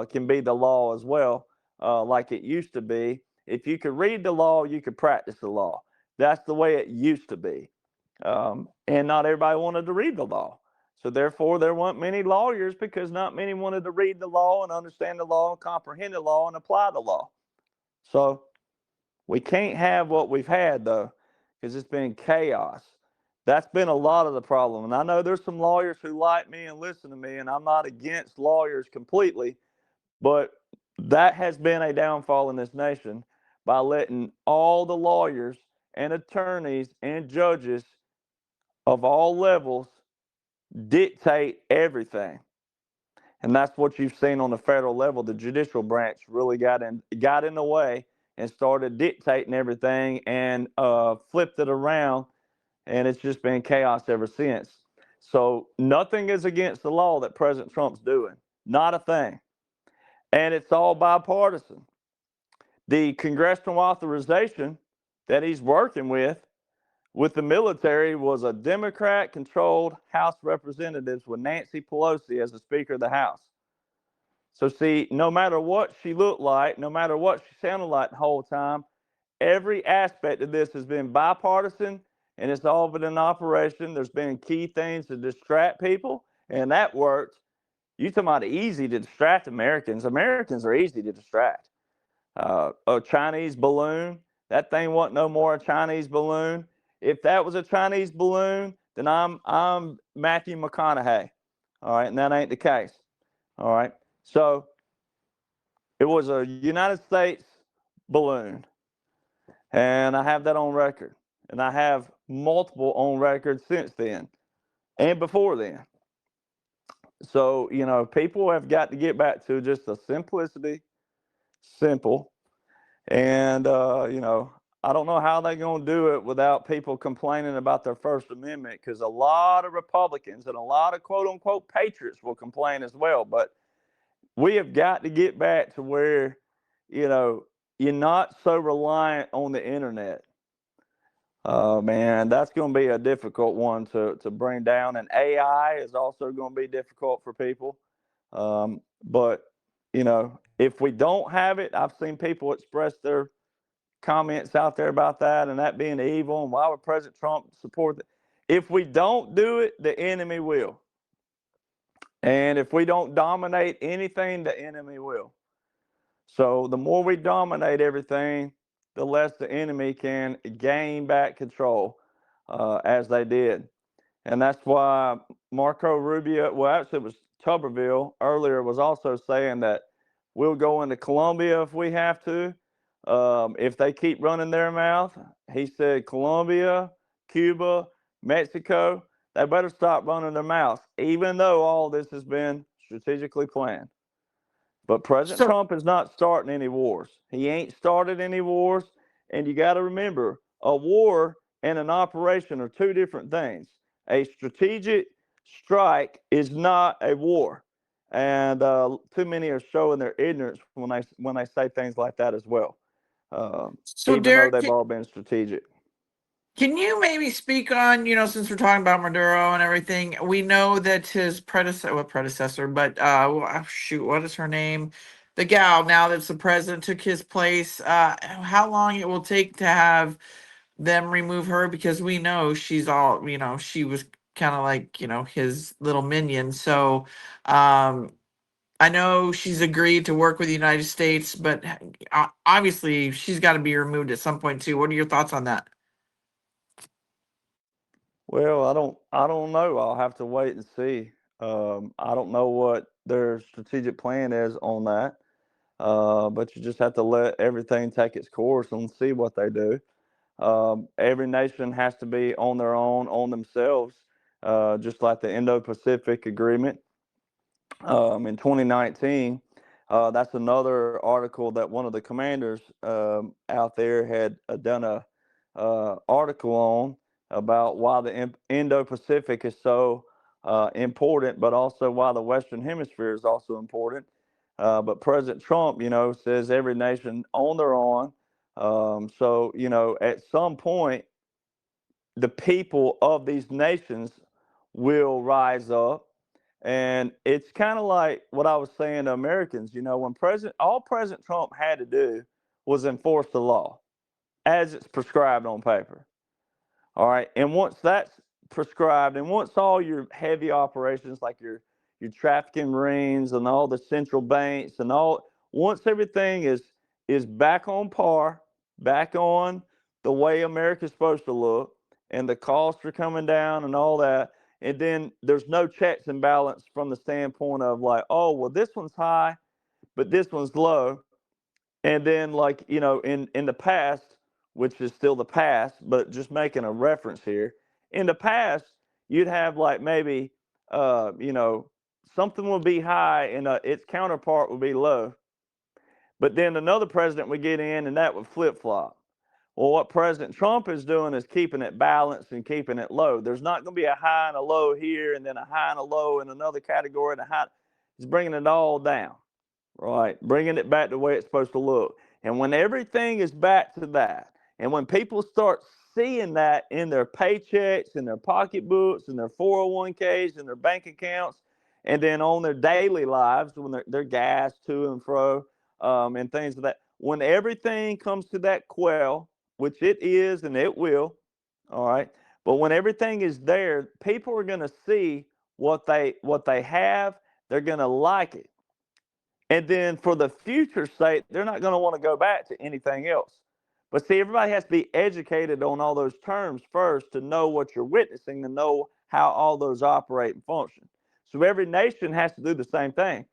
can be the law as well, like it used to be. If you could read the law, you could practice the law. That's the way it used to be. And not everybody wanted to read the law. So therefore, there weren't many lawyers because not many wanted to read the law and understand the law and comprehend the law and apply the law. So we can't have what we've had, though, because it's been chaos. That's been a lot of the problem. And I know there's some lawyers who like me and listen to me, and I'm not against lawyers completely, but that has been a downfall in this nation by letting all the lawyers and attorneys and judges of all levels dictate everything. And that's what you've seen on the federal level. The judicial branch really got in the way and started dictating everything and flipped it around, and it's just been chaos ever since. So nothing is against the law that President Trump's doing, not a thing, and it's all bipartisan. The congressional authorization that he's working with the military was a Democrat-controlled House of Representatives with Nancy Pelosi as the Speaker of the House. So see, no matter what she looked like, no matter what she sounded like the whole time, every aspect of this has been bipartisan, and it's all been an operation. There's been key things to distract people, and that worked. You talking about easy to distract Americans. Americans are easy to distract. A Chinese balloon, that thing wasn't no more a Chinese balloon. If that was a Chinese balloon, then I'm Matthew McConaughey. All right, and that ain't the case. All right. So it was a United States balloon, and I have that on record, and I have multiple on record since then and before then. So, people have got to get back to just a simplicity, simple, and, I don't know how they're going to do it without people complaining about their First Amendment, because a lot of Republicans and a lot of quote unquote patriots will complain as well. But we have got to get back to where, you're not so reliant on the internet. Man, that's going to be a difficult one to bring down. And AI is also going to be difficult for people. But, if we don't have it, I've seen people express their comments out there about that and that being evil. And why would President Trump support that? If we don't do it, the enemy will. And if we don't dominate anything, the enemy will. So the more we dominate everything, the less the enemy can gain back control, as they did. And that's why Marco Rubio, well, actually, it was Tuberville earlier, was also saying that we'll go into Colombia if we have to. If they keep running their mouth, he said Colombia, Cuba, Mexico, they better stop running their mouth, even though all this has been strategically planned. But President So Trump is not starting any wars. He ain't started any wars. And you got to remember, a war and an operation are two different things. A strategic strike is not a war. And too many are showing their ignorance when they say things like that as well, so even though Derek, they've all been strategic. can you maybe speak on, since we're talking about Maduro and everything, we know that his predecessor, but shoot, what is her name? The gal now that's the president took his place. How long it will take to have them remove her? Because we know she's all, she was kind of like, his little minion. So, I know she's agreed to work with the United States, but obviously she's got to be removed at some point too. What are your thoughts on that? Well, I don't know. I'll have to wait and see. I don't know what their strategic plan is on that. But you just have to let everything take its course and see what they do. Every nation has to be on their own, on themselves, just like the Indo-Pacific Agreement in 2019. That's another article that one of the commanders out there had done a article on about why the Indo-Pacific is so important, but also why the Western Hemisphere is also important. But President Trump, says every nation on their own. So, at some point, the people of these nations will rise up. And it's kind of like what I was saying to Americans, when all President Trump had to do was enforce the law as it's prescribed on paper. All right. And once that's prescribed, and once all your heavy operations like your trafficking rings and all the central banks and all, once everything is back on par, back on the way America's supposed to look, and the costs are coming down and all that, and then there's no checks and balance from the standpoint of like, oh, well, this one's high, but this one's low. And then, like, in the past, which is still the past, but just making a reference here, in the past, you'd have like maybe you know, something will be high and its counterpart will be low. But then another president would get in and that would flip flop. Well, what President Trump is doing is keeping it balanced and keeping it low. There's not going to be a high and a low here and then a high and a low in another category and a high. He's bringing it all down, right? Bringing it back to the way it's supposed to look. And when everything is back to that, and when people start seeing that in their paychecks, in their pocketbooks, in their 401ks, in their bank accounts, and then on their daily lives, when their gas to and fro, and things like that, when everything comes to that quell, which it is and it will, all right. But when everything is there, people are going to see what they have. They're going to like it. And then for the future's sake, they're not going to want to go back to anything else. But see, everybody has to be educated on all those terms first to know what you're witnessing, to know how all those operate and function. So every nation has to do the same thing.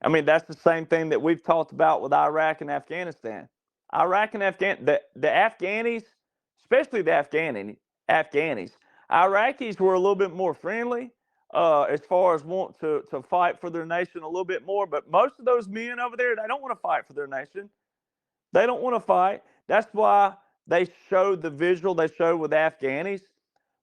I mean, that's the same thing that we've talked about with Iraq and Afghanistan. Iraq and the Afghanis, especially the Afghanis, Iraqis were a little bit more friendly as far as want to fight for their nation a little bit more. But most of those men over there, they don't want to fight for their nation. They don't want to fight. That's why they showed the visual they showed with Afghanis.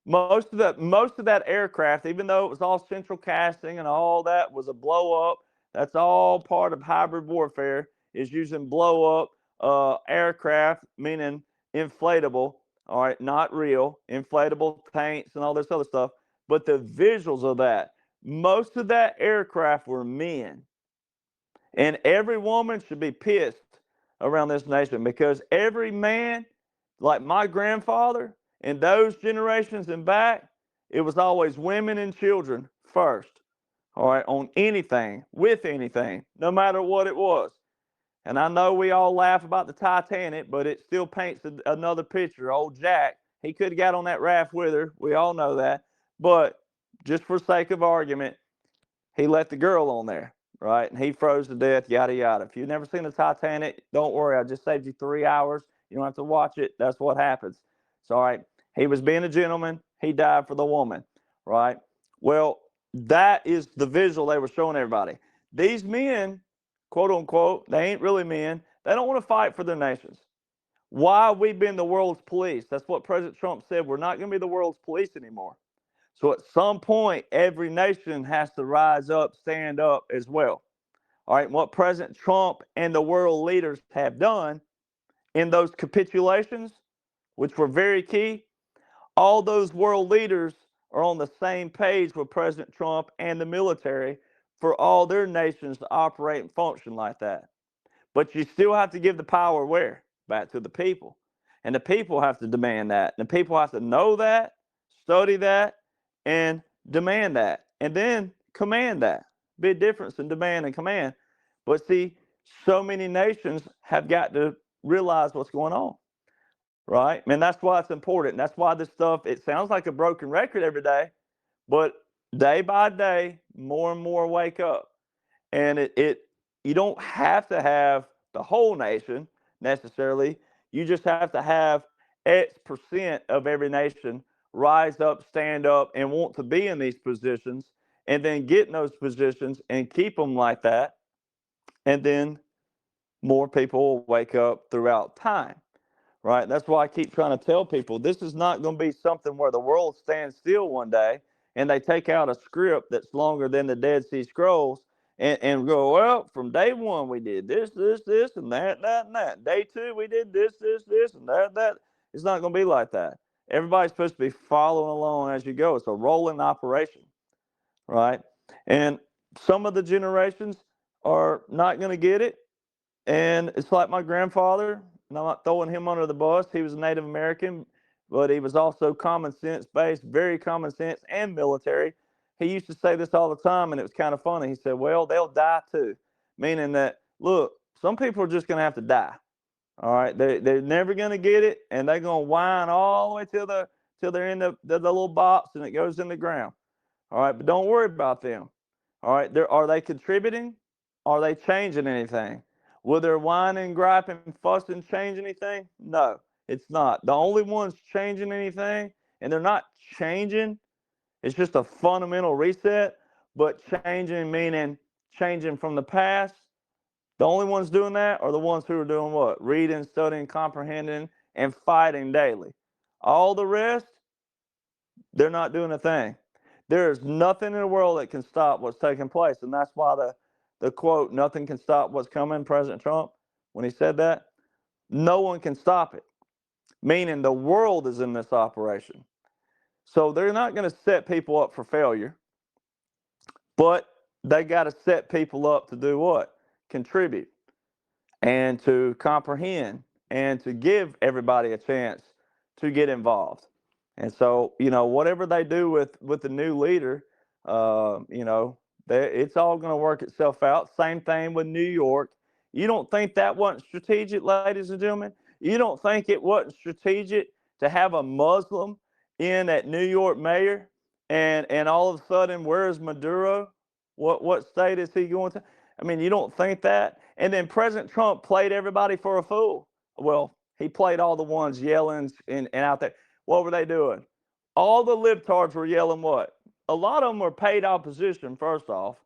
Most of that aircraft, even though it was all central casting and all that was a blow up, that's all part of hybrid warfare, is using blow up aircraft, meaning inflatable, all right, not real, inflatable tanks and all this other stuff. But the visuals of that, most of that aircraft were men. And every woman should be pissed around this nation, because every man, like my grandfather and those generations and back, it was always women and children first. All right, on anything, with anything, no matter what it was. And I know we all laugh about the Titanic, but it still paints another picture. Old Jack, he could have got on that raft with her. We all know that. But just for sake of argument, he let the girl on there, right? And he froze to death, yada, yada. If you've never seen the Titanic, don't worry. I just saved you 3 hours. You don't have to watch it. That's what happens. It's all right. He was being a gentleman. He died for the woman, right? Well, that is the visual they were showing everybody. These men, quote unquote, they ain't really men. They don't want to fight for their nations. Why we've been the world's police? That's what President Trump said. We're not going to be the world's police anymore. So at some point, every nation has to rise up, stand up as well. All right, what President Trump and the world leaders have done in those capitulations, which were very key, all those world leaders are on the same page with President Trump and the military for all their nations to operate and function like that. But you still have to give the power where? Back to the people. And the people have to demand that. And the people have to know that, study that, and demand that. And then command that. Big difference in demand and command. But see, so many nations have got to realize what's going on. Right? And that's why it's important. That's why this stuff, it sounds like a broken record every day, but day by day, more and more wake up. And you don't have to have the whole nation necessarily. You just have to have X% of every nation rise up, stand up, and want to be in these positions, and then get in those positions and keep them like that. And then more people will wake up throughout time. Right? That's why I keep trying to tell people this is not going to be something where the world stands still one day and they take out a script that's longer than the Dead Sea Scrolls and go, well, from day one we did this, and that, and that. Day two we did this, and that. It's not going to be like that. Everybody's supposed to be following along as you go. It's a rolling operation, right? And some of the generations are not going to get it. And it's like my grandfather, and I'm not throwing him under the bus. He was a Native American, but he was also common sense based, very common sense and military. He used to say this all the time, and it was kind of funny. He said, well, they'll die too, meaning that, look, some people are just going to have to die. All right, they're never going to get it, and they're going to whine all the way till they're in the little box and it goes in the ground. All right, but don't worry about them. All right, are they contributing? Are they changing anything? Will their whining, griping, fussing change anything? No, it's not. The only ones changing anything, and they're not changing It's just a fundamental reset, but changing meaning changing from the past. The only ones doing that are the ones who are doing what? Reading, studying, comprehending, and fighting daily. All the rest, they're not doing a thing. There is nothing in the world that can stop what's taking place. And that's why the quote, nothing can stop what's coming, President Trump, when he said that, no one can stop it. Meaning the world is in this operation. So they're not going to set people up for failure, but they got to set people up to do what? Contribute and to comprehend and to give everybody a chance to get involved. And so, whatever they do with the new leader, it's all going to work itself out. Same thing with New York. You don't think that wasn't strategic, ladies and gentlemen? You don't think it wasn't strategic to have a Muslim in at New York mayor, and all of a sudden, where is Maduro? What state is he going to? I mean, you don't think that? And then President Trump played everybody for a fool. Well, he played all the ones yelling and out there. What were they doing? All the libtards were yelling what? A lot of them were paid opposition, first off.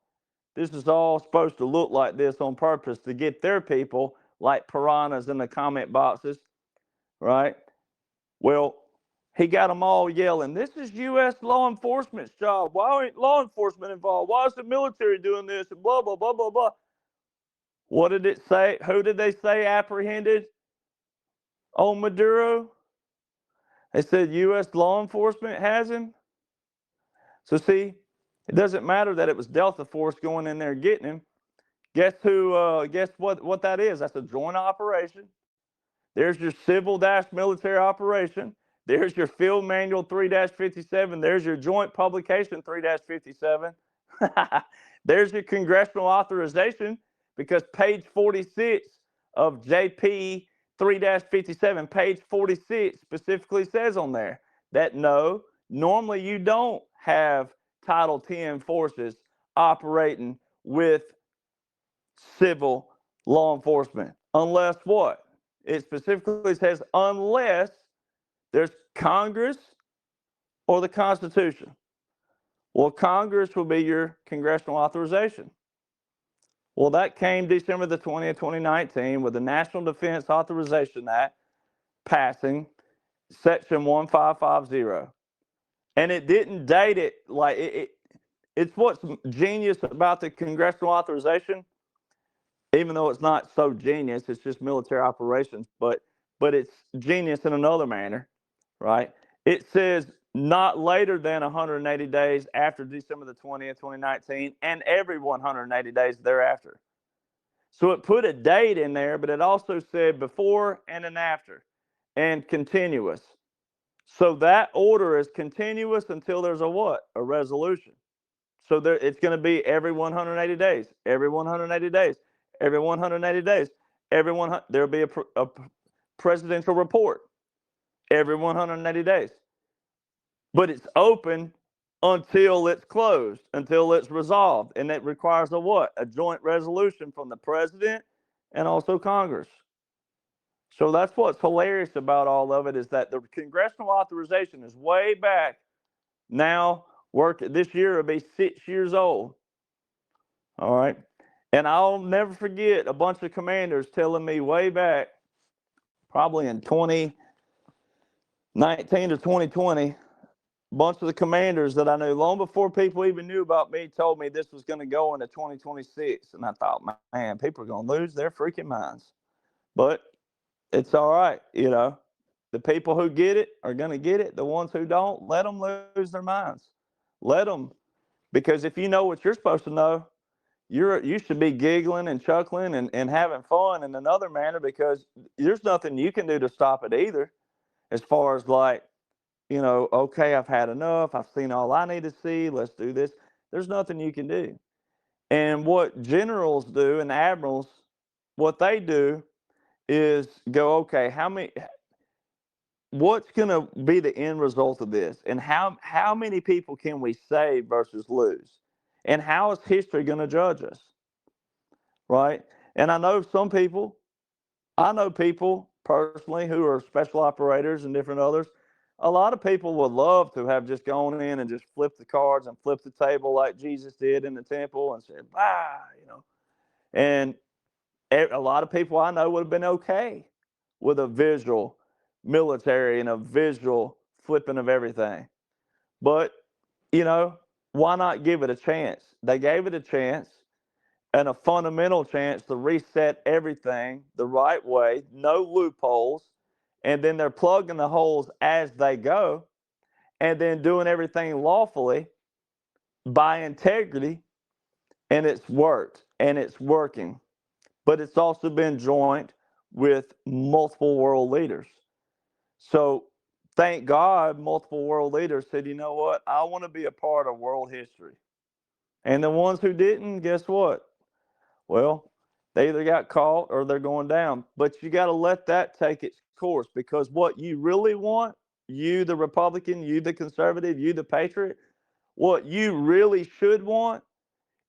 This is all supposed to look like this on purpose to get their people like piranhas in the comment boxes, right? Well, he got them all yelling, this is U.S. law enforcement's job. Why ain't law enforcement involved? Why is the military doing this? And blah, blah, blah, blah, blah. What did it say? Who did they say apprehended on Maduro? They said U.S. law enforcement has him. So see, it doesn't matter that it was Delta Force going in there getting him. Guess what that is? That's a joint operation. There's your civil-military operation. There's your field manual 3-57. There's your joint publication 3-57. There's your congressional authorization, because page 46 of JP 3-57, page 46 specifically says on there that no, normally you don't have Title 10 forces operating with civil law enforcement unless what? It specifically says unless there's Congress or the Constitution. Well, Congress will be your congressional authorization. Well, that came December the 20th, 2019 with the National Defense Authorization Act passing Section 1550. And it didn't date it like it's what's genius about the congressional authorization, even though it's not so genius, it's just military operations, but it's genius in another manner, right? It says not later than 180 days after December the 20th, 2019, and every 180 days thereafter. So it put a date in there, but it also said before and an after, and continuous. So that order is continuous until there's a what? A resolution. So it's going to be every 180 days, every 180 days, every 180 days, there'll be a presidential report every 180 days. But it's open until it's closed, until it's resolved. And it requires a what? A joint resolution from the president and also Congress. So that's what's hilarious about all of it, is that the congressional authorization is way back now. This year will be 6 years old. All right. And I'll never forget a bunch of commanders telling me way back, probably in 2019 to 2020, a bunch of the commanders that I knew long before people even knew about me told me this was going to go into 2026. And I thought, man, people are going to lose their freaking minds. But it's all right. The people who get it are going to get it. The ones who don't, let them lose their minds. Let them. Because if you know what you're supposed to know, you should be giggling and chuckling and having fun in another manner, because there's nothing you can do to stop it either. As far as like, okay, I've had enough. I've seen all I need to see. Let's do this. There's nothing you can do. And what generals do and admirals, what they do is go, okay, what's going to be the end result of this? And how many people can we save versus lose? And how is history going to judge us? Right? And I know people personally who are special operators and different others. A lot of people would love to have just gone in and just flipped the cards and flipped the table like Jesus did in the temple and said, And a lot of people I know would have been okay with a visual military and a visual flipping of everything. But, you know, why not give it a chance? They gave it a chance and a fundamental chance to reset everything the right way, no loopholes, and then they're plugging the holes as they go and then doing everything lawfully by integrity, and it's worked and it's working. But it's also been joined with multiple world leaders. So thank God multiple world leaders said, you know what, I want to be a part of world history. And the ones who didn't, guess what? Well, they either got caught or they're going down. But you got to let that take its course, because what you really want, you the Republican, you the conservative, you the patriot, what you really should want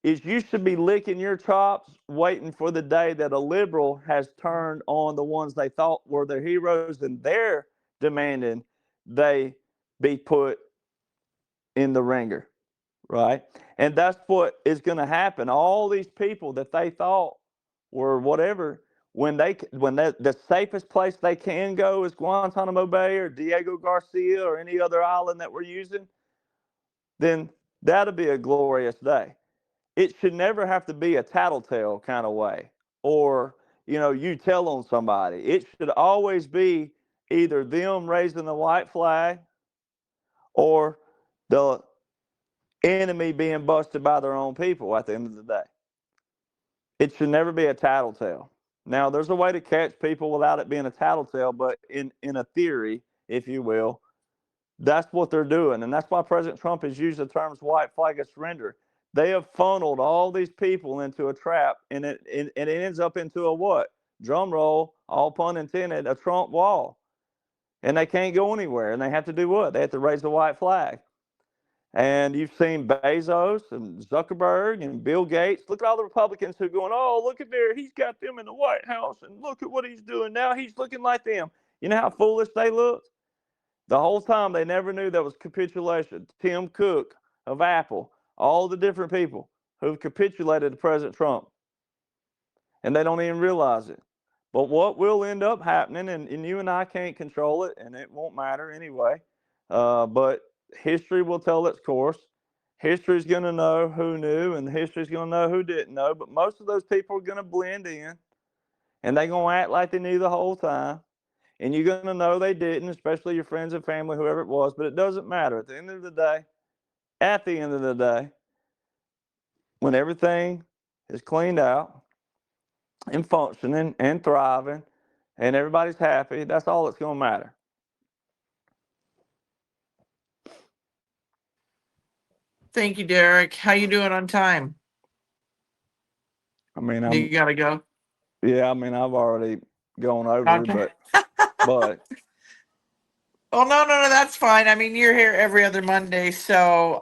is you should be licking your chops waiting for the day that a liberal has turned on the ones they thought were their heroes, and they're demanding they be put in the ringer, right? And that's what is going to happen. All these people that they thought were whatever, the safest place they can go is Guantanamo Bay or Diego Garcia or any other island that we're using, then that'll be a glorious day. It should never have to be a tattletale kind of way, or you tell on somebody. It should always be either them raising the white flag or the enemy being busted by their own people at the end of the day. It should never be a tattletale. Now, there's a way to catch people without it being a tattletale, but in a theory, if you will, that's what they're doing. And that's why President Trump has used the terms white flag of surrender. They have funneled all these people into a trap, and it ends up into a what? Drum roll, all pun intended, a Trump wall. And they can't go anywhere. And they have to do what? They have to raise the white flag. And you've seen Bezos and Zuckerberg and Bill Gates. Look at all the Republicans who are going, oh, look at there. He's got them in the White House, and look at what he's doing. Now he's looking like them. You know how foolish they look? The whole time they never knew that was capitulation. Tim Cook of Apple, all the different people who've capitulated to President Trump. And they don't even realize it. But what will end up happening, and you and I can't control it, and it won't matter anyway, but history will tell its course. History's going to know who knew, and history's going to know who didn't know. But most of those people are going to blend in, and they're going to act like they knew the whole time. And you're going to know they didn't, especially your friends and family, whoever it was. But it doesn't matter. At the end of the day, when everything is cleaned out and functioning and thriving and everybody's happy, that's all that's going to matter. Thank you, Derek. How you doing on time? I mean, You gotta go. I've already gone over, Okay. but Oh, no, that's fine. I mean, you're here every other Monday. So,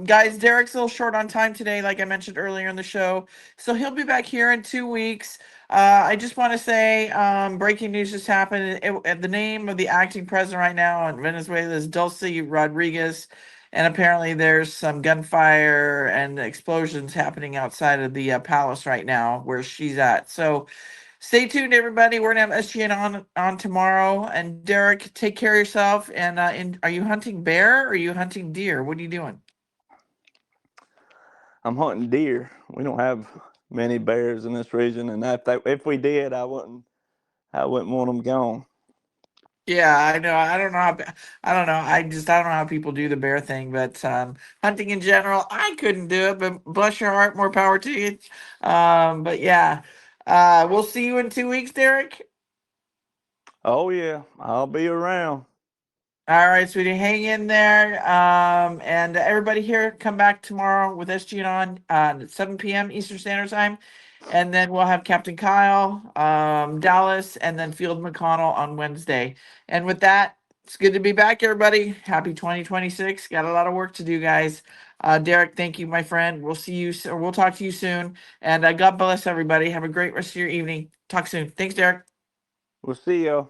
guys, Derek's a little short on time today, like I mentioned earlier in the show. So he'll be back here in 2 weeks. I just want to say, breaking news just happened. The name of the acting president right now in Venezuela is Dulce Rodriguez. And apparently there's some gunfire and explosions happening outside of the palace right now where she's at. So, stay tuned, everybody. We're gonna have SGN on tomorrow. And Derek, take care of yourself. And are you hunting bear or are you hunting deer? What are you doing? I'm hunting deer. We don't have many bears in this region, and if we did, I wouldn't want them gone. Yeah, I know. I don't know. I don't know how people do the bear thing, but hunting in general, I couldn't do it. But bless your heart, more power to you. But yeah, we'll see you in 2 weeks, Derek. Oh yeah, I'll be around. All right, sweetie, hang in there. And everybody here, come back tomorrow with SG on at 7 p.m. Eastern Standard Time. And then we'll have Captain Kyle, Dallas, and then Field McConnell on Wednesday. And with that, it's good to be back, everybody. Happy 2026. Got a lot of work to do, guys. Derek, thank you, my friend. We'll see you, or we'll talk to you soon. And God bless everybody. Have a great rest of your evening. Talk soon. Thanks, Derek. We'll see you.